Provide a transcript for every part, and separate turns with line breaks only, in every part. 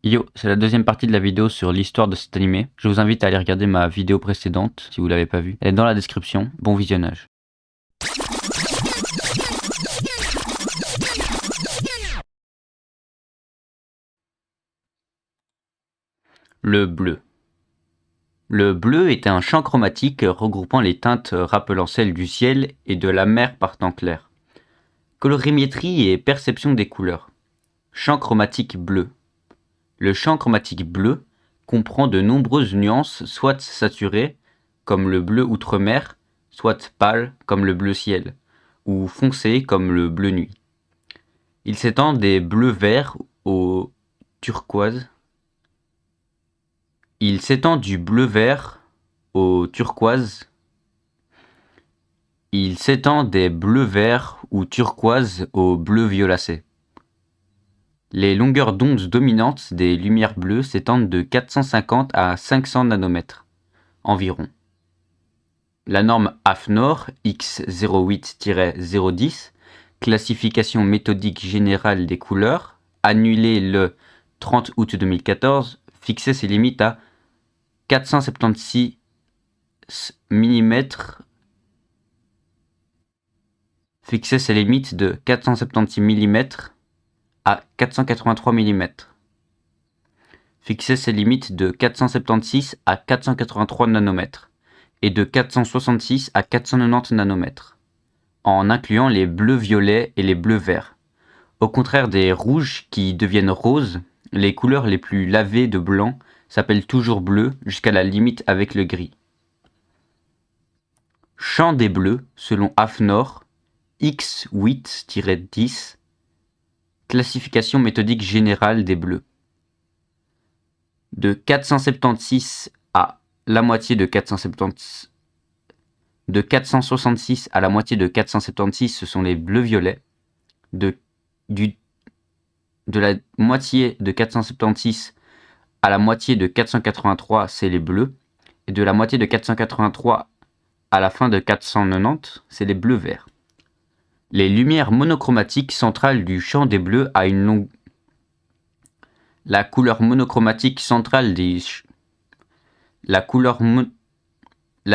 Yo, c'est la deuxième partie de la vidéo sur l'histoire de cet animé. Je vous invite à aller regarder ma vidéo précédente si vous l'avez pas vue. Elle est dans la description. Bon visionnage. Le bleu. Le bleu était un champ chromatique regroupant les teintes rappelant celles du ciel et de la mer par temps clair. Colorimétrie et perception des couleurs. Champ chromatique bleu. Le champ chromatique bleu comprend de nombreuses nuances, soit saturées, comme le bleu outre-mer, soit pâles, comme le bleu ciel, ou foncées, comme le bleu nuit. Il s'étend des bleus-verts au turquoise. Il s'étend du bleu-vert au turquoise. Il s'étend des bleus-verts ou turquoise au bleu-violacé. Les longueurs d'onde dominantes des lumières bleues s'étendent de 450 à 500 nanomètres environ. La norme AFNOR X08-010, classification méthodique générale des couleurs, annulée le 30 août 2014, fixait ses limites à 476 mm, fixait ses limites de 476 mm à 483 mm, fixait ses limites de 476 à 483 nanomètres et de 466 à 490 nanomètres, en incluant les bleus-violets et les bleus-verts. Au contraire des rouges qui deviennent roses, les couleurs les plus lavées de blanc s'appellent toujours bleu jusqu'à la limite avec le gris. Champ des bleus, selon AFNOR, X8-10, classification méthodique générale des bleus. De 476 à la moitié de 470, de 466 à la moitié de 476, ce sont les bleus-violets. De la moitié de 476 à la moitié de 483, c'est les bleus. Et de la moitié de 483 à la fin de 490, c'est les bleus-verts. Les lumières monochromatiques centrales du champ des bleus a une longue... La couleur monochrmatique centrale des... La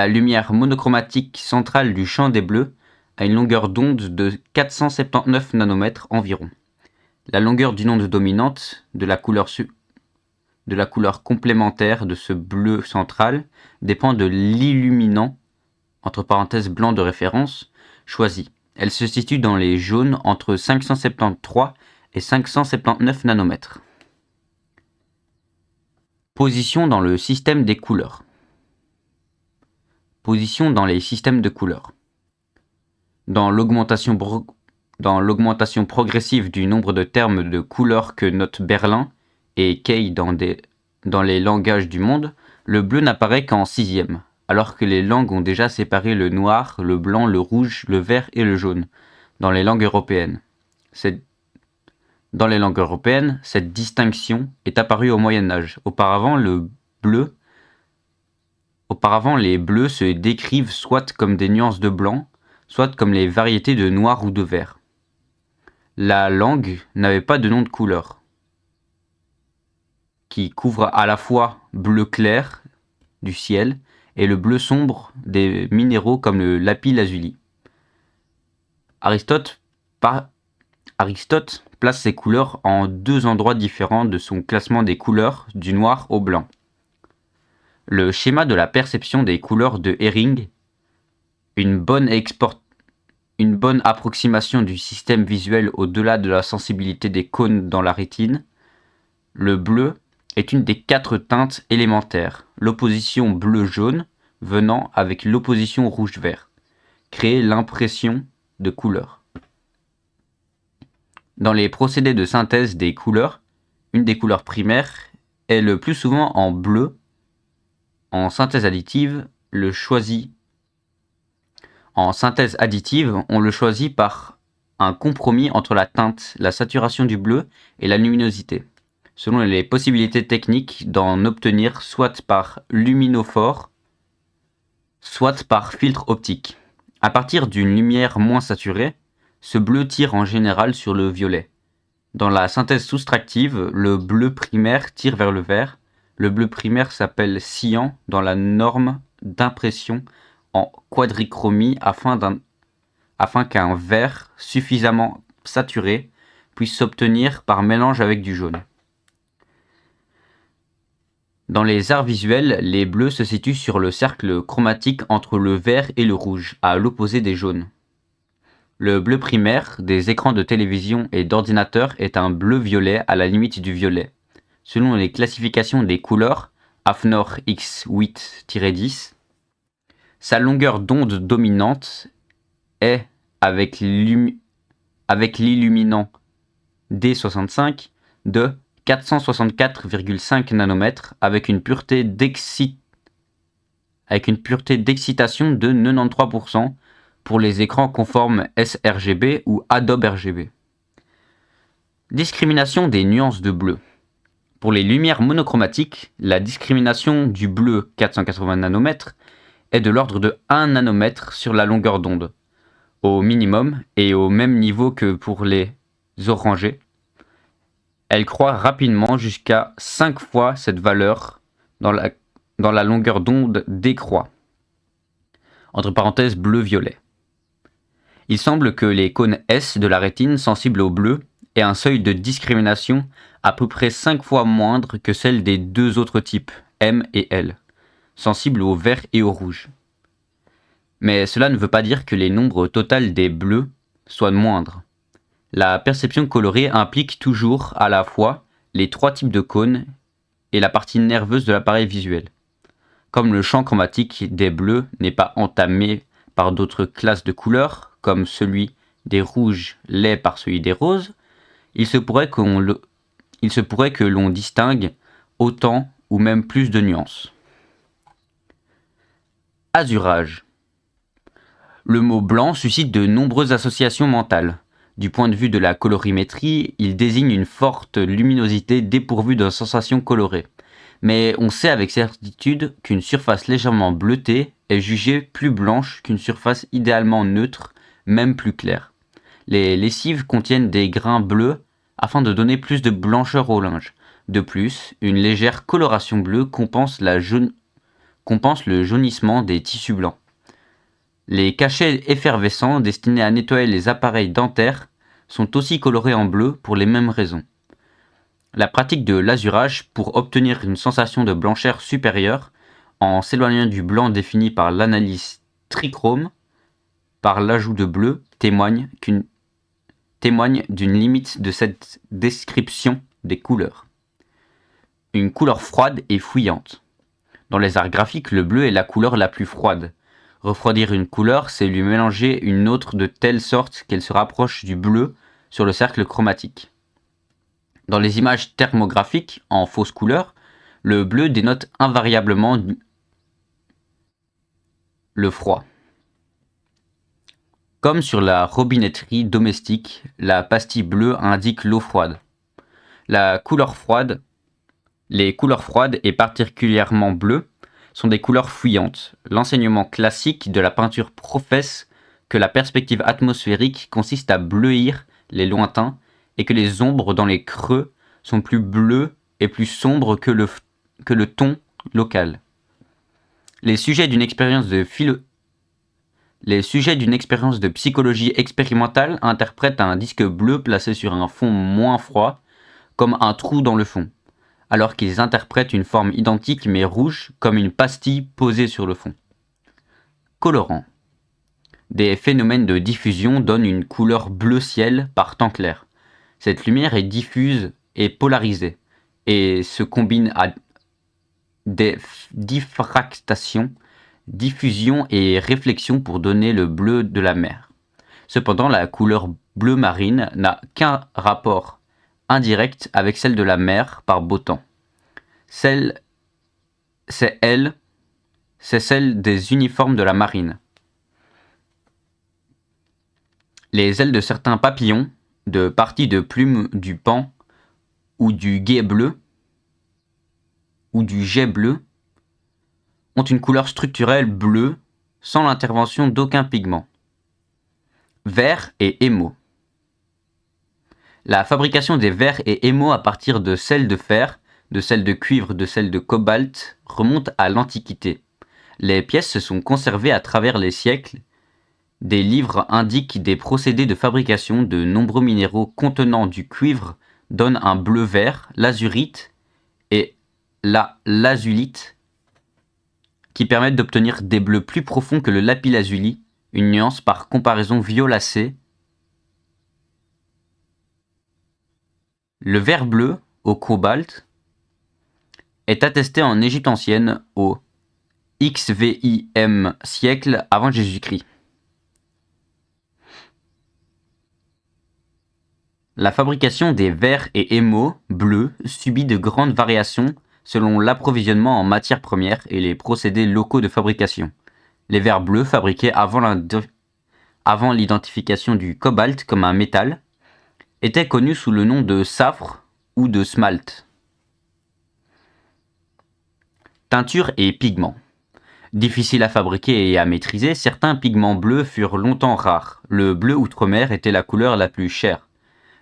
lumière monochromatique centrale du champ des bleus a une longueur d'onde de 479 nanomètres environ. La longueur d'une onde dominante de la couleur complémentaire de ce bleu central dépend de l'illuminant, entre parenthèses blanc de référence, choisi. Elle se situe dans les jaunes entre 573 et 579 nanomètres. Position dans le système des couleurs. Position dans les systèmes de couleurs. Dans l'augmentation progressive du nombre de termes de couleurs que note Berlin et Kay dans les langages du monde, le bleu n'apparaît qu'en 6e, alors que les langues ont déjà séparé le noir, le blanc, le rouge, le vert et le jaune dans les langues européennes. Dans les langues européennes, cette distinction est apparue au Moyen Âge. Auparavant, les bleus se décrivent soit comme des nuances de blanc, soit comme les variétés de noir ou de vert. La langue n'avait pas de nom de couleur, qui couvre à la fois bleu clair du ciel et le bleu sombre des minéraux comme le lapis-lazuli. Aristote place ces couleurs en deux endroits différents de son classement des couleurs du noir au blanc. Le schéma de la perception des couleurs de Hering, une bonne approximation du système visuel au-delà de la sensibilité des cônes dans la rétine. Le bleu est une des 4 teintes élémentaires, l'opposition bleu-jaune venant avec l'opposition rouge-vert, créer l'impression de couleur. Dans les procédés de synthèse des couleurs, une des couleurs primaires est le plus souvent en bleu. En synthèse additive, on le choisit par un compromis entre la teinte, la saturation du bleu et la luminosité, selon les possibilités techniques d'en obtenir soit par luminophore, soit par filtre optique. À partir d'une lumière moins saturée, ce bleu tire en général sur le violet. Dans la synthèse soustractive, le bleu primaire tire vers le vert. Le bleu primaire s'appelle cyan dans la norme d'impression en quadrichromie afin qu'un vert suffisamment saturé puisse s'obtenir par mélange avec du jaune. Dans les arts visuels, les bleus se situent sur le cercle chromatique entre le vert et le rouge, à l'opposé des jaunes. Le bleu primaire des écrans de télévision et d'ordinateur est un bleu-violet à la limite du violet. Selon les classifications des couleurs, AFNOR X8-10, sa longueur d'onde dominante est, avec l'illuminant D65, de 464,5 nanomètres avec une pureté d'excitation de 93% pour les écrans conformes sRGB ou Adobe RGB. Discrimination des nuances de bleu. Pour les lumières monochromatiques, la discrimination du bleu 480 nanomètres est de l'ordre de 1 nanomètre sur la longueur d'onde, au minimum et au même niveau que pour les orangés. Elle croît rapidement jusqu'à 5 fois cette valeur dans la longueur d'onde décroît. Entre parenthèses bleu-violet. Il semble que les cônes S de la rétine sensibles au bleu aient un seuil de discrimination à peu près 5 fois moindre que celle des deux autres types, M et L, sensibles au vert et au rouge. Mais cela ne veut pas dire que les nombres totaux des bleus soient moindres. La perception colorée implique toujours à la fois les trois types de cônes et la partie nerveuse de l'appareil visuel. Comme le champ chromatique des bleus n'est pas entamé par d'autres classes de couleurs, comme celui des rouges l'est par celui des roses, il se pourrait que l'on distingue autant ou même plus de nuances. Azurage. Le mot blanc suscite de nombreuses associations mentales. Du point de vue de la colorimétrie, il désigne une forte luminosité dépourvue de sensations colorées. Mais on sait avec certitude qu'une surface légèrement bleutée est jugée plus blanche qu'une surface idéalement neutre, même plus claire. Les lessives contiennent des grains bleus afin de donner plus de blancheur au linge. De plus, une légère coloration bleue compense le jaunissement des tissus blancs. Les cachets effervescents destinés à nettoyer les appareils dentaires sont aussi colorés en bleu pour les mêmes raisons. La pratique de l'azurage pour obtenir une sensation de blancheur supérieure, en s'éloignant du blanc défini par l'analyse trichrome, par l'ajout de bleu, témoigne d'une limite de cette description des couleurs. Une couleur froide et fouillante. Dans les arts graphiques, le bleu est la couleur la plus froide. Refroidir une couleur, c'est lui mélanger une autre de telle sorte qu'elle se rapproche du bleu sur le cercle chromatique. Dans les images thermographiques en fausse couleur, le bleu dénote invariablement le froid. Comme sur la robinetterie domestique, la pastille bleue indique l'eau froide. Les couleurs froides et particulièrement bleues sont des couleurs fuyantes. L'enseignement classique de la peinture professe que la perspective atmosphérique consiste à bleuir les lointains et que les ombres dans les creux sont plus bleues et plus sombres que le ton local. Les sujets d'une expérience de psychologie expérimentale interprètent un disque bleu placé sur un fond moins froid comme un trou dans le fond, alors qu'ils interprètent une forme identique mais rouge comme une pastille posée sur le fond. Colorant. Des phénomènes de diffusion donnent une couleur bleu ciel par temps clair. Cette lumière est diffuse et polarisée et se combine à des diffractations, diffusion et réflexion pour donner le bleu de la mer. Cependant, la couleur bleu marine n'a qu'un rapport indirect avec celle de la mer par beau temps. C'est celle des uniformes de la marine. Les ailes de certains papillons, de parties de plumes du paon ou du guet bleu ou du jet bleu ont une couleur structurelle bleue sans l'intervention d'aucun pigment. Vert et émaux. La fabrication des verres et émaux à partir de sel de fer, de sel de cuivre, de sel de cobalt remonte à l'Antiquité. Les pièces se sont conservées à travers les siècles. Des livres indiquent des procédés de fabrication de nombreux minéraux contenant du cuivre donnent un bleu vert, l'azurite et la lazulite, qui permettent d'obtenir des bleus plus profonds que le lapis-lazuli, une nuance par comparaison violacée. Le vert bleu, au cobalt, est attesté en Égypte ancienne au XVIe siècle avant Jésus-Christ. La fabrication des verres et émaux bleus subit de grandes variations selon l'approvisionnement en matières premières et les procédés locaux de fabrication. Les verres bleus fabriqués avant l'identification du cobalt comme un métal étaient connus sous le nom de safre ou de smalt. Teinture et pigments. Difficiles à fabriquer et à maîtriser, certains pigments bleus furent longtemps rares. Le bleu outre-mer était la couleur la plus chère.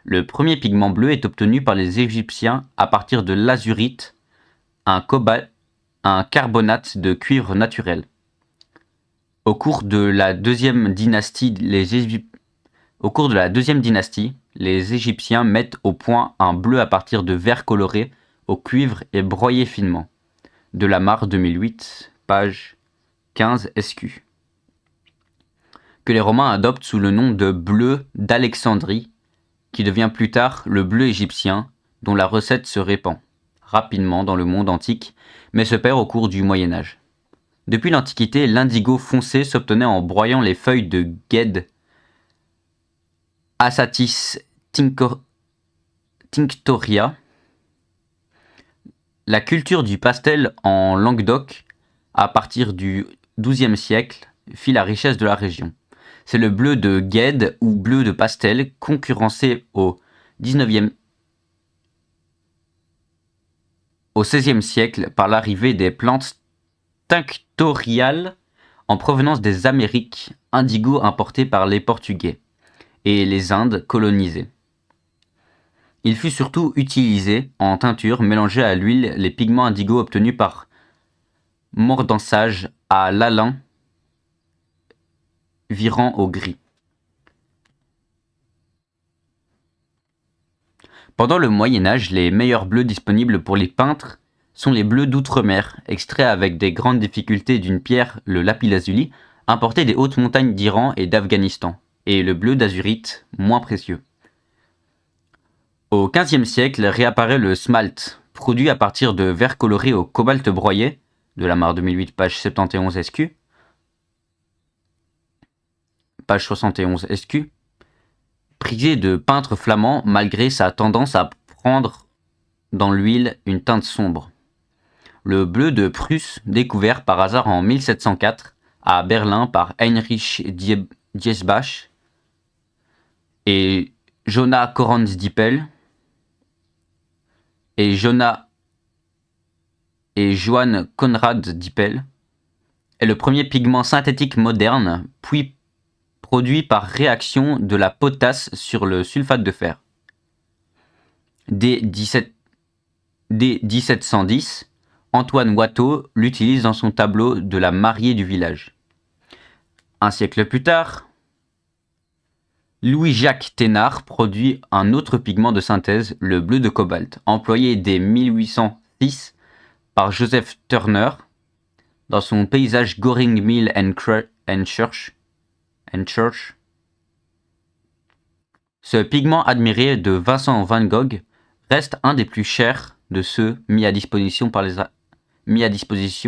Le premier pigment bleu est obtenu par les Égyptiens à partir de l'azurite, un carbonate de cuivre naturel. Au cours de la deuxième dynastie, les Égyptiens mettent au point un bleu à partir de verre coloré au cuivre et broyé finement. Delamarre 2008, page 15 SQ. Que les Romains adoptent sous le nom de bleu d'Alexandrie, qui devient plus tard le bleu égyptien, dont la recette se répand rapidement dans le monde antique, mais se perd au cours du Moyen-Âge. Depuis l'Antiquité, l'indigo foncé s'obtenait en broyant les feuilles de guêde Asatis tinctoria. La culture du pastel en Languedoc, à partir du XIIe siècle, fit la richesse de la région. C'est le bleu de guêde ou bleu de pastel concurrencé au XVIe siècle par l'arrivée des plantes tinctoriales en provenance des Amériques, indigo importé par les Portugais, et les Indes colonisées. Il fut surtout utilisé en teinture mélangée à l'huile les pigments indigo obtenus par mordançage à l'alun virant au gris. Pendant le Moyen-Âge, les meilleurs bleus disponibles pour les peintres sont les bleus d'outre-mer, extraits avec des grandes difficultés d'une pierre, le lapis-lazuli, importé des hautes montagnes d'Iran et d'Afghanistan, et le bleu d'azurite, moins précieux. Au XVe siècle réapparaît le smalt, produit à partir de verre coloré au cobalt broyé, Delamarre 2008, page 71 SQ, page 71 SQ, prisé de peintres flamands malgré sa tendance à prendre dans l'huile une teinte sombre. Le bleu de Prusse, découvert par hasard en 1704 à Berlin par Heinrich Diesbach et Johann Korans-Dippel et Johann Conrad Dippel, est le premier pigment synthétique moderne, puis produit par réaction de la potasse sur le sulfate de fer. Dès 1710, Antoine Watteau l'utilise dans son tableau de la mariée du village. Un siècle plus tard, Louis-Jacques Thénard produit un autre pigment de synthèse, le bleu de cobalt, employé dès 1806 par Joseph Turner dans son paysage Goring Mill and Church. Ce pigment admiré de Vincent van Gogh reste un des plus chers de ceux mis à disposition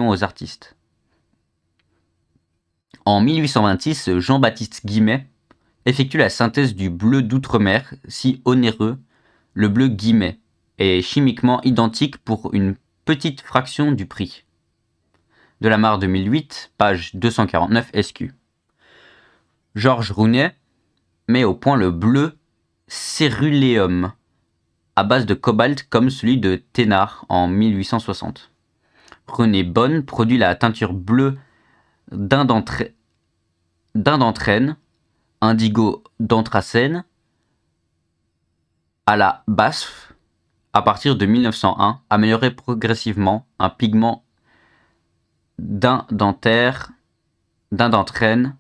aux artistes. En 1826, Jean-Baptiste Guimet effectue la synthèse du bleu d'outre-mer, si onéreux. Le bleu Guimet est chimiquement identique pour une petite fraction du prix. Delamarre 2008, page 249 SQ. Georges Rounet met au point le bleu céruléum à base de cobalt comme celui de Thénard en 1860. René Bonne produit la teinture bleue d'indanthrène, indigo d'anthracène, à la BASF à partir de 1901, améliorer progressivement un pigment d'indentaire, d'indentrène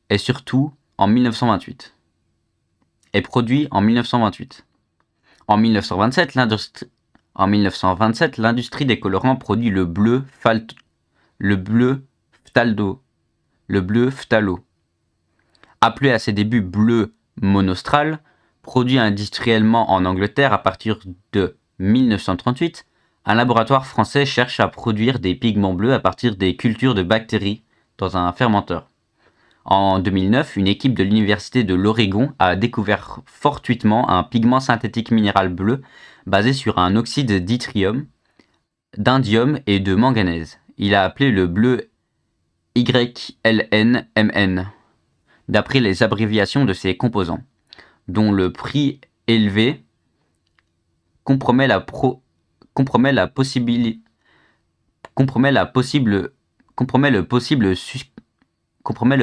et surtout en 1928. Est produit en 1928. En 1927, l'industrie des colorants produit le bleu phthalo, appelé à ses débuts bleu monostral, produit industriellement en Angleterre à partir de 1938. Un laboratoire français cherche à produire des pigments bleus à partir des cultures de bactéries dans un fermenteur. En 2009, une équipe de l'université de l'Oregon a découvert fortuitement un pigment synthétique minéral bleu basé sur un oxyde d'yttrium, d'indium et de manganèse. Il a appelé le bleu YLNMN, d'après les abréviations de ses composants, dont le prix élevé compromet le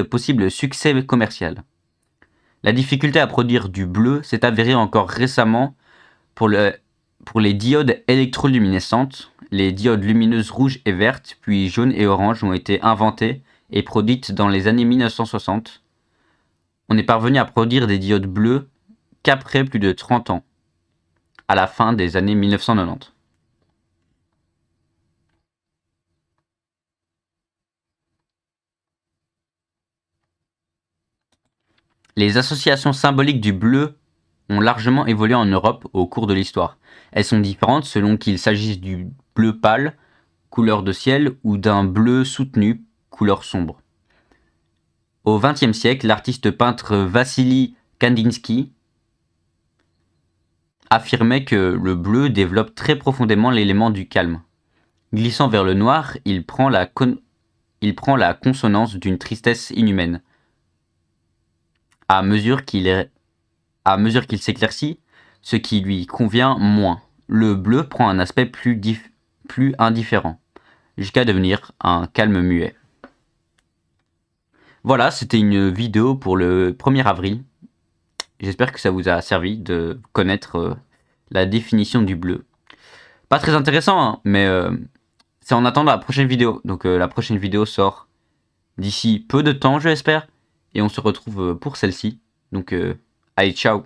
possible succès commercial. La difficulté à produire du bleu s'est avérée encore récemment pour les diodes électroluminescentes. Les diodes lumineuses rouges et vertes, puis jaunes et oranges ont été inventées et produites dans les années 1960. On est parvenu à produire des diodes bleues qu'après plus de 30 ans, à la fin des années 1990. Les associations symboliques du bleu ont largement évolué en Europe au cours de l'histoire. Elles sont différentes selon qu'il s'agisse du bleu pâle, couleur de ciel, ou d'un bleu soutenu, couleur sombre. Au XXe siècle, l'artiste peintre Vassili Kandinsky affirmait que le bleu développe très profondément l'élément du calme. Glissant vers le noir, il prend la consonance d'une tristesse inhumaine. À mesure qu'il s'éclaircit, ce qui lui convient moins. Le bleu prend un aspect plus indifférent, jusqu'à devenir un calme muet. Voilà, c'était une vidéo pour le 1er avril. J'espère que ça vous a servi de connaître la définition du bleu. Pas très intéressant, hein, mais c'est en attendant la prochaine vidéo. Donc la prochaine vidéo sort d'ici peu de temps, je l'espère. Et on se retrouve pour celle-ci. Donc allez, ciao!